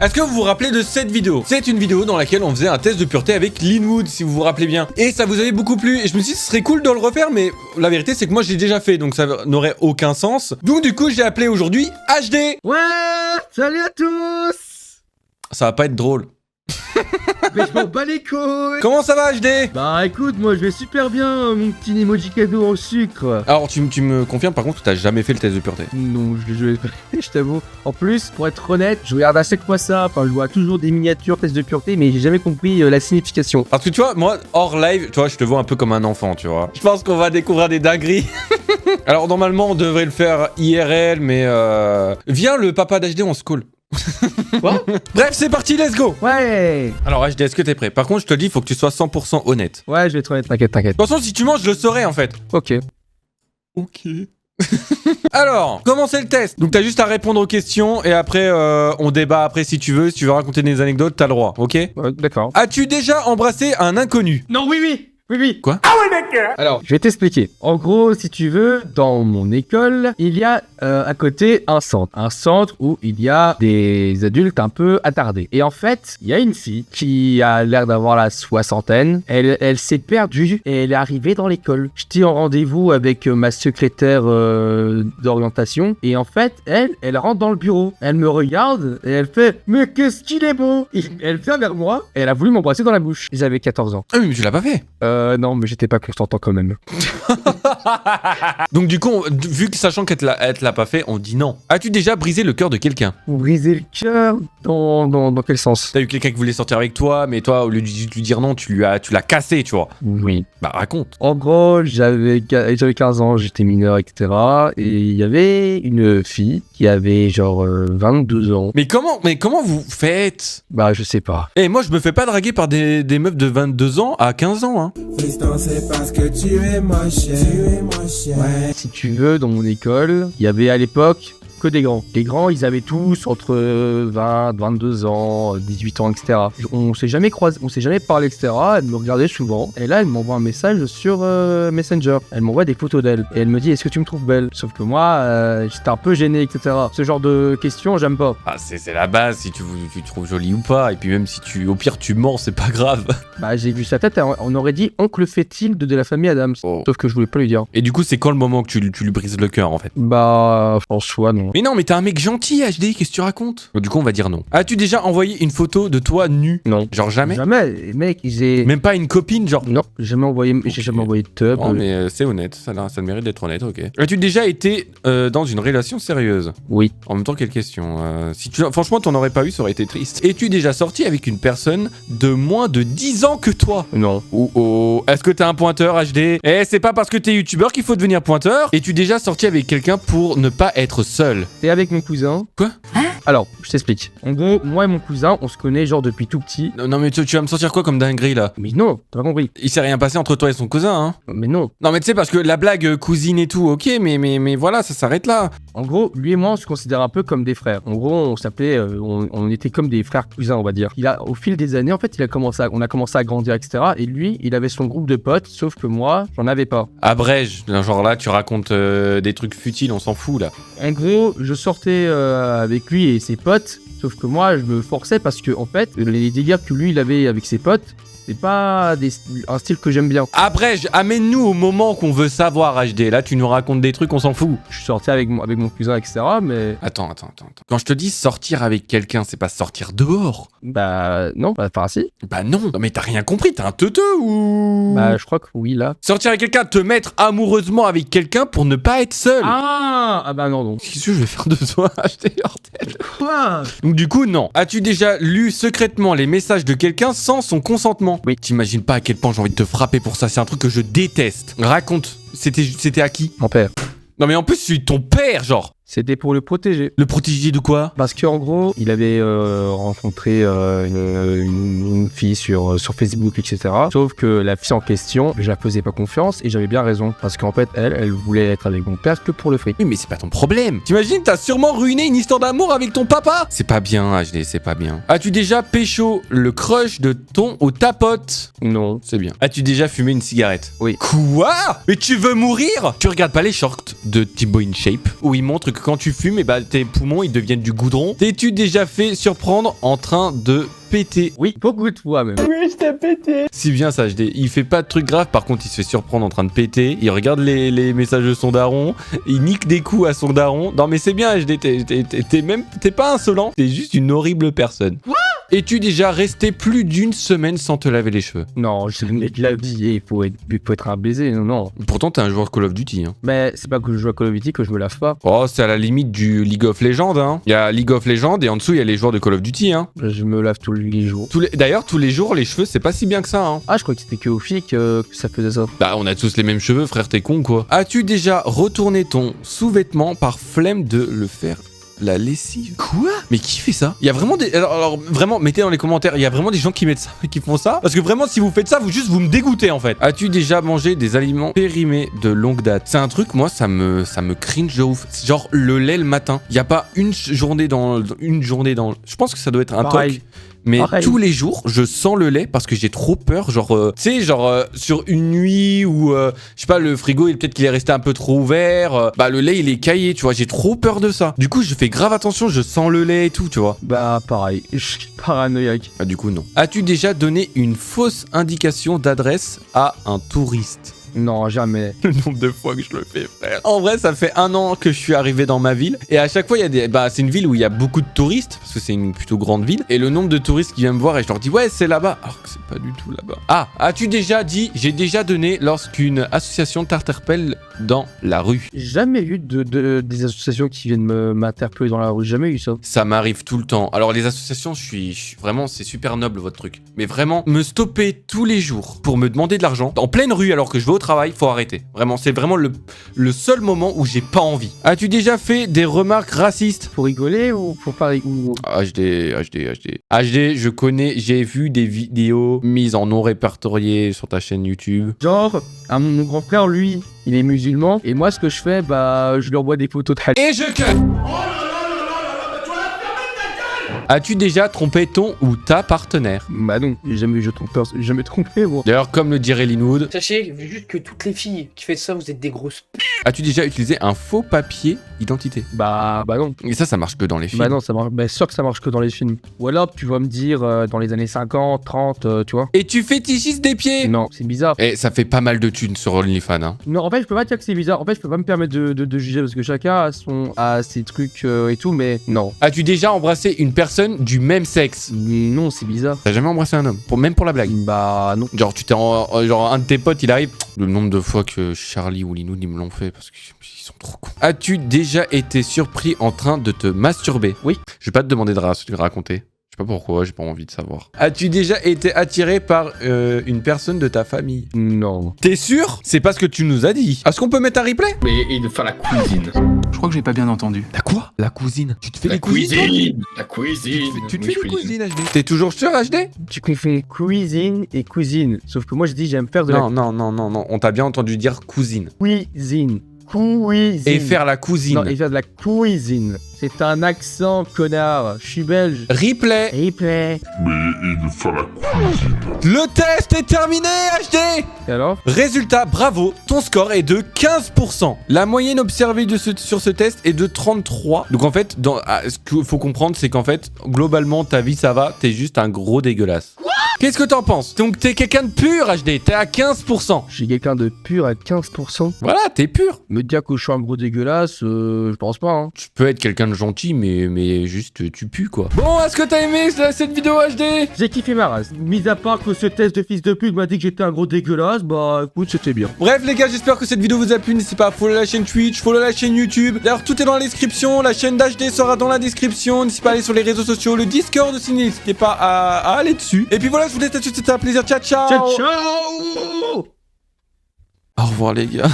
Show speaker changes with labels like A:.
A: Est-ce que vous vous rappelez de cette vidéo? C'est une vidéo dans laquelle on faisait un test de pureté avec Linwood, si vous vous rappelez bien. Et ça vous avait beaucoup plu. Et je me suis dit, ce serait cool de le refaire, mais la vérité, c'est que moi, je l'ai déjà fait, donc ça n'aurait aucun sens. Donc, du coup, j'ai appelé aujourd'hui HD.
B: Ouais, salut à tous.
A: Ça va pas être drôle.
B: Mais je m'en bats les couilles.
A: Comment ça va, HD?
B: Bah écoute, moi je vais super bien, mon petit emoji cadeau en sucre.
A: Alors, tu me confirmes par contre que t'as jamais fait le test de pureté?
B: Non, je t'avoue. En plus, pour être honnête, je regarde à chaque fois ça. Enfin, je vois toujours des miniatures tests de pureté, mais j'ai jamais compris la signification.
A: Parce que tu vois, moi, hors live, tu vois, je te vois un peu comme un enfant, tu vois. Je pense qu'on va découvrir des dingueries. Alors, normalement, on devrait le faire IRL, mais viens, le papa d'HD, on se colle.
B: Quoi?
A: Bref, c'est parti, let's go.
B: Ouais.
A: Alors HD, est-ce que t'es prêt? Par contre, je te le dis, il faut que tu sois 100% honnête.
B: Ouais, je vais être honnête, t'inquiète.
A: De toute façon, si tu mens, je le saurai en fait.
B: Ok.
A: Ok. Alors, comment c'est le test? Donc t'as juste à répondre aux questions et après on débat après si tu veux. Si tu veux raconter des anecdotes, t'as le droit, ok?
B: D'accord.
A: As-tu déjà embrassé un inconnu?
B: Non, oui.
A: Quoi?
B: Alors, je vais t'expliquer. En gros, si tu veux, dans mon école, il y a à côté un centre. Un centre où il y a des adultes un peu attardés. Et en fait, il y a une fille qui a l'air d'avoir la soixantaine. Elle s'est perdue et elle est arrivée dans l'école. J'étais en rendez-vous avec ma secrétaire d'orientation. Et en fait, elle rentre dans le bureau. Elle me regarde et elle fait « Mais qu'est-ce qu'il est beau !» Et elle vient vers moi et elle a voulu m'embrasser dans la bouche. J'avais 14 ans.
A: Ah oui, mais tu l'as pas fait.
B: Non, mais j'étais pas consentant quand même.
A: Donc du coup, vu que sachant qu'elle te l'a pas fait, on dit non. As-tu déjà brisé le cœur de quelqu'un?
B: Vous brisez le cœur dans quel sens?
A: T'as eu quelqu'un qui voulait sortir avec toi, mais toi, au lieu de lui dire non, tu l'as cassé, tu vois.
B: Oui.
A: Bah raconte.
B: En gros, j'avais 15 ans, j'étais mineur, etc. Et il y avait une fille qui avait genre 22 ans.
A: Mais comment vous faites?
B: Bah, je sais pas.
A: Eh, moi, je me fais pas draguer par des meufs de 22 ans à 15 ans, hein.
C: C'est parce que tu es moche, ouais.
B: Si tu veux, dans mon école, il y avait à l'époque que des grands. Les grands, ils avaient tous entre 20, 22 ans, 18 ans, etc. On s'est jamais croisé, on s'est jamais parlé, etc. Elle me regardait souvent. Et là, elle m'envoie un message sur Messenger. Elle m'envoie des photos d'elle. Et elle me dit, est-ce que tu me trouves belle? Sauf que moi, j'étais un peu gêné, etc. Ce genre de questions, j'aime pas.
A: Ah, c'est la base, si tu trouves jolie ou pas. Et puis même si au pire, tu mens, c'est pas grave.
B: Bah, j'ai vu sa tête, on aurait dit oncle fétile de la famille Adams.
A: Oh.
B: Sauf que je voulais pas lui dire.
A: Et du coup, c'est quand le moment que tu lui brises le cœur, en fait?
B: Bah, en soi, non.
A: Mais non, mais t'es un mec gentil, HD, qu'est-ce que tu racontes? Du coup, on va dire non. As-tu déjà envoyé une photo de toi nu?
B: Non.
A: Genre jamais?
B: Jamais, mec, j'ai...
A: Même pas une copine, genre?
B: Non, j'ai jamais envoyé de tub.
A: Non, mais c'est honnête, ça le mérite d'être honnête, ok. As-tu déjà été dans une relation sérieuse?
B: Oui.
A: En même temps, quelle question? Franchement, t'en aurais pas eu, ça aurait été triste. Es-tu déjà sorti avec une personne de moins de 10 ans que toi?
B: Non.
A: Oh, est-ce que t'as un pointeur, HD? Eh, c'est pas parce que t'es youtubeur qu'il faut devenir pointeur. Es-tu déjà sorti avec quelqu'un pour ne pas être seul?
B: T'es avec mon cousin.
A: Quoi?
B: Alors, je t'explique. En gros, moi et mon cousin, on se connaît genre depuis tout petit.
A: Non, mais tu vas me sortir quoi comme dinguerie, là?
B: Mais non, t'as pas compris.
A: Il s'est rien passé entre toi et son cousin, hein?
B: Mais non.
A: Non, mais tu sais, parce que la blague cousine et tout, ok, mais voilà, ça s'arrête là.
B: En gros, lui et moi, on se considère un peu comme des frères. En gros, on s'appelait, on était comme des frères cousins, on va dire. Au fil des années, en fait, on a commencé à grandir, etc. Et lui, il avait son groupe de potes, sauf que moi, j'en avais pas.
A: Abrège, genre là, tu racontes des trucs futiles, on s'en fout, là.
B: En gros, je sortais avec lui et ses potes, sauf que moi, je me forçais parce que, en fait, les délires que lui, il avait avec ses potes, c'est pas un style que j'aime bien.
A: Abrège, amène-nous au moment qu'on veut savoir, HD. Là, tu nous racontes des trucs, on s'en fout.
B: Je suis sorti avec mon cousin, etc. Mais...
A: Attends. Quand je te dis sortir avec quelqu'un, c'est pas sortir dehors.
B: Bah, non, enfin, si.
A: Bah non, mais t'as rien compris, t'es un teuteux ou...
B: Bah, je crois que oui, là.
A: Sortir avec quelqu'un, te mettre amoureusement avec quelqu'un pour ne pas être seul.
B: Ah bah non.
A: Qu'est-ce que je vais faire de toi, HD Hortel?
B: Quoi?
A: Donc du coup, non. As-tu déjà lu secrètement les messages de quelqu'un sans son consentement?
B: Oui.
A: T'imagines pas à quel point j'ai envie de te frapper pour ça, c'est un truc que je déteste. Raconte, c'était à qui?
B: Mon père.
A: Non mais en plus, je suis ton père, genre.
B: C'était pour le protéger.
A: Le protéger de quoi?
B: Parce qu'en gros, il avait rencontré une fille sur Facebook, etc. Sauf que la fille en question, je la faisais pas confiance et j'avais bien raison. Parce qu'en fait, elle voulait être avec mon père que pour le fric.
A: Oui, mais c'est pas ton problème. T'imagines, t'as sûrement ruiné une histoire d'amour avec ton papa? C'est pas bien, HD, c'est pas bien. As-tu déjà pécho le crush de ton ou ta pote?
B: Non.
A: C'est bien. As-tu déjà fumé une cigarette?
B: Oui.
A: Quoi? Mais tu veux mourir? Tu regardes pas les shorts de Timbo InShape où il montre que quand tu fumes, et bah tes poumons ils deviennent du goudron. T'es-tu déjà fait surprendre en train de péter?
B: Oui, beaucoup de fois même.
C: Oui, je t'ai pété.
A: Si bien ça, il fait pas de trucs graves, par contre il se fait surprendre en train de péter, il regarde les messages de son daron, il nique des coups à son daron. Non mais c'est bien HD, t'es pas insolent, t'es juste une horrible personne. Quoi? Es-tu déjà resté plus d'une semaine sans te laver les cheveux?
B: Non, je l'ai de la vie, il faut être un baiser, non.
A: Pourtant t'es un joueur de Call of Duty hein.
B: Mais c'est pas que je joue à Call of Duty que je me lave pas.
A: Oh c'est à la limite du League of Legends hein. Il y a League of Legends et en dessous il y a les joueurs de Call of Duty hein.
B: Je me lave tous les jours.
A: D'ailleurs tous les jours les cheveux c'est pas si bien que ça hein.
B: Ah, je crois que c'était que aux filles que ça faisait ça.
A: Bah on a tous les mêmes cheveux frère, t'es con quoi. As-tu déjà retourné ton sous-vêtement par flemme de le faire la lessive? Quoi? Mais qui fait ça? Il y a vraiment des... Alors vraiment, mettez dans les commentaires, il y a vraiment des gens qui mettent ça, qui font ça? Parce que vraiment, si vous faites ça, vous me dégoûtez en fait. As-tu déjà mangé des aliments périmés de longue date? C'est un truc, moi, ça me cringe de ouf. Genre le lait le matin. Il y a pas une journée dans... Je pense que ça doit être un toc. Mais pareil. Tous les jours, je sens le lait parce que j'ai trop peur. Genre, tu sais, genre sur une nuit où, je sais pas, le frigo, peut-être qu'il est resté un peu trop ouvert. Bah, le lait, il est caillé, tu vois. J'ai trop peur de ça. Du coup, je fais grave attention, je sens le lait et tout, tu vois.
B: Bah, pareil. Je suis paranoïaque.
A: Bah, du coup, non. As-tu déjà donné une fausse indication d'adresse à un touriste?
B: Non, jamais.
A: Le nombre de fois que je le fais, frère. En vrai, ça fait 1 an que je suis arrivé dans ma ville. Et à chaque fois, il y a des... Bah, c'est une ville où il y a beaucoup de touristes. Parce que c'est une plutôt grande ville. Et le nombre de touristes qui viennent me voir et je leur dis, ouais, c'est là-bas. Alors que c'est pas du tout là-bas. Ah, as-tu déjà dit, j'ai déjà donné lorsqu'une association t'interpelle dans la rue?
B: Jamais eu des associations qui viennent m'interpeller dans la rue. Jamais eu ça.
A: Ça m'arrive tout le temps. Alors, les associations, je suis vraiment, c'est super noble votre truc. Mais vraiment, me stopper tous les jours pour me demander de l'argent en pleine rue alors que je vais au travail, faut arrêter. Vraiment, c'est vraiment le seul moment où j'ai pas envie. As-tu déjà fait des remarques racistes?
B: Pour rigoler ou pour parler ou...
A: HD, je connais, j'ai vu des vidéos mises en non répertoriées sur ta chaîne YouTube.
B: Genre, mon grand frère, lui, il est musulman. Et moi, ce que je fais, bah, je lui envoie des photos de halal.
A: Et je cut. As-tu déjà trompé ton ou ta partenaire?
B: Bah non, j'ai jamais trompé moi.
A: D'ailleurs, comme le dirait Linwood,
D: sachez juste que toutes les filles qui font ça, vous êtes des grosses p***.
A: As-tu déjà utilisé un faux papier d'identité?
B: Bah non.
A: Et ça marche que dans les films.
B: Bah non, ça marche. Bah sûr que ça marche que dans les films. Ou alors tu vas me dire dans les années 50, 30, tu vois.
A: Et tu fétichistes des pieds?
B: Non, c'est bizarre.
A: Et ça fait pas mal de thunes sur OnlyFans, hein.
B: Non, en fait, je peux pas dire que c'est bizarre. En fait, je peux pas me permettre de juger parce que chacun a ses trucs et tout, mais non.
A: As-tu déjà embrassé une personne du même sexe?
B: Non, c'est bizarre.
A: T'as jamais embrassé un homme? Même pour la blague?
B: Bah non.
A: Genre, genre un de tes potes, il arrive. Le nombre de fois que Charlie ou Linoud, ils me l'ont fait parce qu'ils sont trop cons. As-tu déjà été surpris en train de te masturber?
B: Oui.
A: Je vais pas te demander de raconter. Je sais pas pourquoi, j'ai pas envie de savoir. As-tu déjà été attiré par une personne de ta famille?
B: Non.
A: T'es sûr? C'est pas ce que tu nous as dit. Est-ce qu'on peut mettre un replay?
E: Mais il faire la cuisine. Je crois que j'ai pas bien entendu.
A: La quoi? La cousine. Tu te fais
E: La
A: les cousines?
E: La cuisine.
A: Tu te
E: Oui,
A: fais
E: je
A: les
E: cuisine.
A: cousines, HD? T'es toujours sûr, HD?
B: Tu confonds cuisine et cuisine. Sauf que moi, je dis j'aime faire de
A: Non, non. On t'a bien entendu dire cousine.
B: cuisine. Cuisine.
A: Et faire la cousine.
B: Non, et faire de la cuisine. C'est un accent, connard. Je suis belge.
A: Replay.
B: Replay.
A: Le test est terminé, HD.
B: Et alors?
A: Résultat, bravo, ton score est de 15%. La moyenne observée sur ce test est de 33. Donc en fait, ce qu'il faut comprendre, c'est qu'en fait, globalement, ta vie, ça va, t'es juste un gros dégueulasse. Qu'est-ce que t'en penses? Donc t'es quelqu'un de pur, HD, t'es à 15%.
B: Je suis quelqu'un de pur à 15%.
A: Voilà, t'es pur.
B: Me dire que je suis un gros dégueulasse, je pense pas, hein.
A: Tu peux être quelqu'un de gentil, mais juste tu pues, quoi. Bon, est-ce que t'as aimé cette vidéo, HD?
B: J'ai kiffé ma race. Mis à part que ce test de fils de pute m'a dit que j'étais un gros dégueulasse, bah écoute, c'était bien.
A: Bref les gars, j'espère que cette vidéo vous a plu. N'hésitez pas à follow la chaîne Twitch, follow la chaîne YouTube. D'ailleurs, tout est dans la description. La chaîne d'HD sera dans la description. N'hésitez pas à aller sur les réseaux sociaux, le Discord aussi. N'hésitez pas à aller dessus. Et puis voilà, je vous laisse là-dessus. C'était un plaisir. Ciao, ciao.
B: Ciao, ciao.
A: Au revoir les gars.